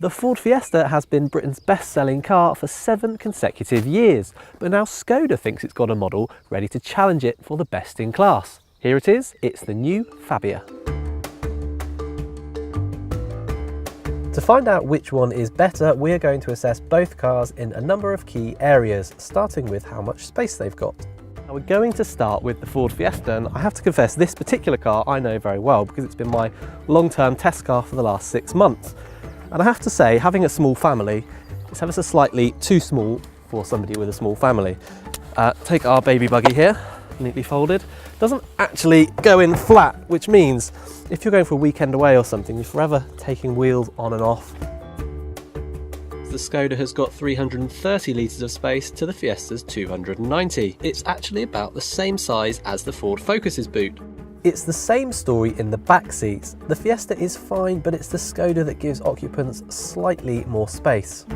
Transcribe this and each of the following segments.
The Ford Fiesta has been Britain's best-selling car for 7 consecutive years, but now Skoda thinks it's got a model ready to challenge it for the best in class. Here it is, it's the new Fabia. To find out which one is better, we are going to assess both cars in a number of key areas, starting with how much space they've got. Now we're going to start with the Ford Fiesta, and I have to confess this particular car I know very well because it's been my long-term test car for the last 6 months. And I have to say, having a small family, it's ever so slightly too small for somebody with a small family. Take our baby buggy here, neatly folded. Doesn't actually go in flat, which means if you're going for a weekend away or something, you're forever taking wheels on and off. The Skoda has got 330 litres of space to the Fiesta's 290. It's actually about the same size as the Ford Focus's boot. It's the same story in the back seats. The Fiesta is fine, but it's the Skoda that gives occupants slightly more space.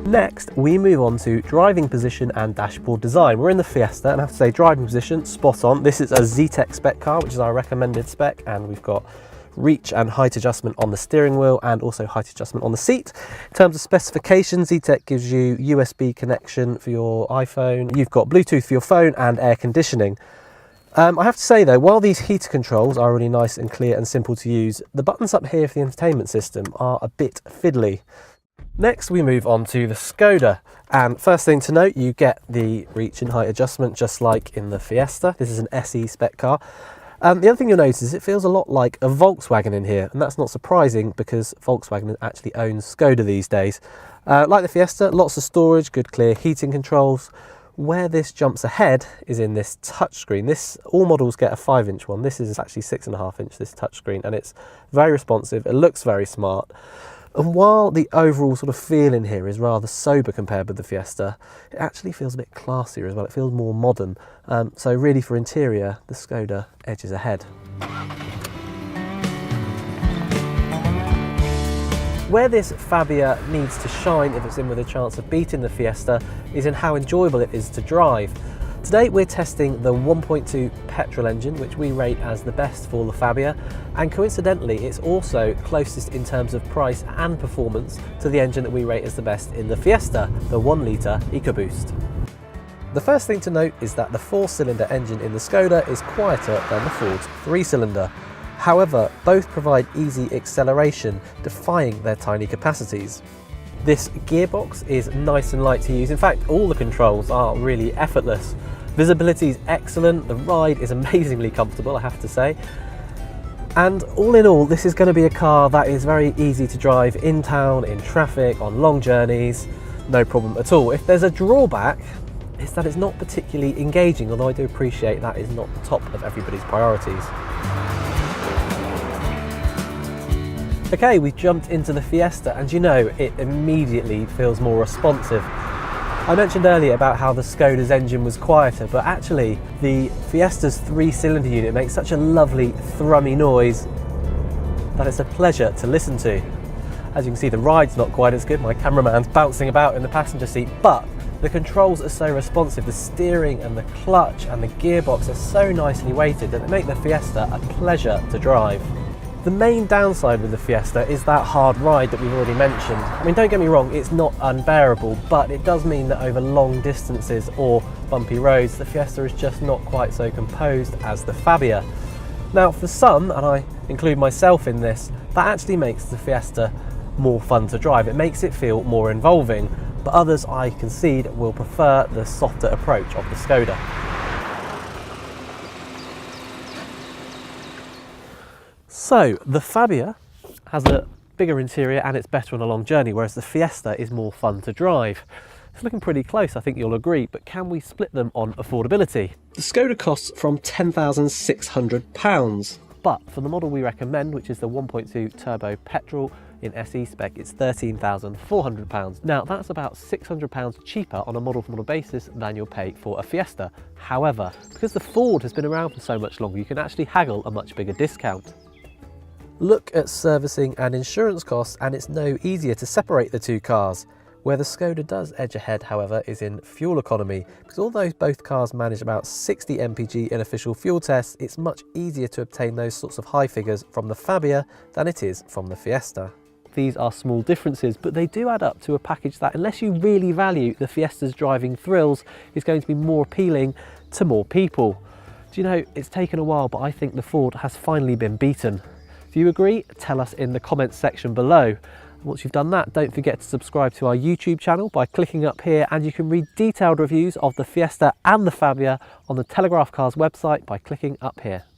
Next, we move on to driving position and dashboard design. We're in the Fiesta, and I have to say, driving position, spot on. This is a Zetec spec car, which is our recommended spec, and we've got reach and height adjustment on the steering wheel and also height adjustment on the seat. In terms of specifications, Zetec gives you USB connection for your iPhone, you've got Bluetooth for your phone and air conditioning. I have to say though, while these heater controls are really nice and clear and simple to use, the buttons up here for the entertainment system are a bit fiddly. Next we move on to the Skoda, and first thing to note, you get the reach and height adjustment just like in the Fiesta. This is an SE spec car. The other thing you'll notice is it feels a lot like a Volkswagen in here, and that's not surprising because Volkswagen actually owns Skoda these days. Like the Fiesta, lots of storage, good clear heating controls. Where this jumps ahead is in this touchscreen. All models get a 5-inch one. This is actually 6.5 inch, this touchscreen, and it's very responsive. It looks very smart. And while the overall sort of feel in here is rather sober compared with the Fiesta, it actually feels a bit classier as well. It feels more modern. So really for interior, the Skoda edges ahead. Where this Fabia needs to shine if it's in with a chance of beating the Fiesta is in how enjoyable it is to drive. Today we're testing the 1.2 petrol engine, which we rate as the best for the Fabia, and coincidentally it's also closest in terms of price and performance to the engine that we rate as the best in the Fiesta, the 1 litre EcoBoost. The first thing to note is that the 4-cylinder engine in the Skoda is quieter than the Ford's 3-cylinder. However, both provide easy acceleration, defying their tiny capacities. This gearbox is nice and light to use. In fact, all the controls are really effortless. Visibility is excellent, the ride is amazingly comfortable, I have to say. And all in all, this is going to be a car that is very easy to drive in town, in traffic, on long journeys, no problem at all. If there's a drawback, it's that it's not particularly engaging, although I do appreciate that is not the top of everybody's priorities. Okay, we've jumped into the Fiesta, and you know, it immediately feels more responsive. I mentioned earlier about how the Skoda's engine was quieter, but actually the Fiesta's 3-cylinder unit makes such a lovely thrummy noise that it's a pleasure to listen to. As you can see, the ride's not quite as good. My cameraman's bouncing about in the passenger seat, but the controls are so responsive. The steering and the clutch and the gearbox are so nicely weighted that they make the Fiesta a pleasure to drive. The main downside with the Fiesta is that hard ride that we've already mentioned. I mean, don't get me wrong, it's not unbearable, but it does mean that over long distances or bumpy roads, the Fiesta is just not quite so composed as the Fabia. Now, for some, and I include myself in this, that actually makes the Fiesta more fun to drive. It makes it feel more involving, but others, I concede, will prefer the softer approach of the Skoda. So, the Fabia has a bigger interior and it's better on a long journey, whereas the Fiesta is more fun to drive. It's looking pretty close, I think you'll agree, but can we split them on affordability? The Skoda costs from £10,600, but for the model we recommend, which is the 1.2 turbo petrol in SE spec, it's £13,400. Now, that's about £600 cheaper on a model-for-model basis than you'll pay for a Fiesta. However, because the Ford has been around for so much longer, you can actually haggle a much bigger discount. Look at servicing and insurance costs, and it's no easier to separate the two cars. Where the Skoda does edge ahead, however, is in fuel economy, because although both cars manage about 60 mpg in official fuel tests, it's much easier to obtain those sorts of high figures from the Fabia than it is from the Fiesta. These are small differences, but they do add up to a package that, unless you really value the Fiesta's driving thrills, is going to be more appealing to more people. Do you know, it's taken a while, but I think the Ford has finally been beaten. Do you agree? Tell us in the comments section below. Once you've done that, don't forget to subscribe to our YouTube channel by clicking up here, and you can read detailed reviews of the Fiesta and the Fabia on the Telegraph Cars website by clicking up here.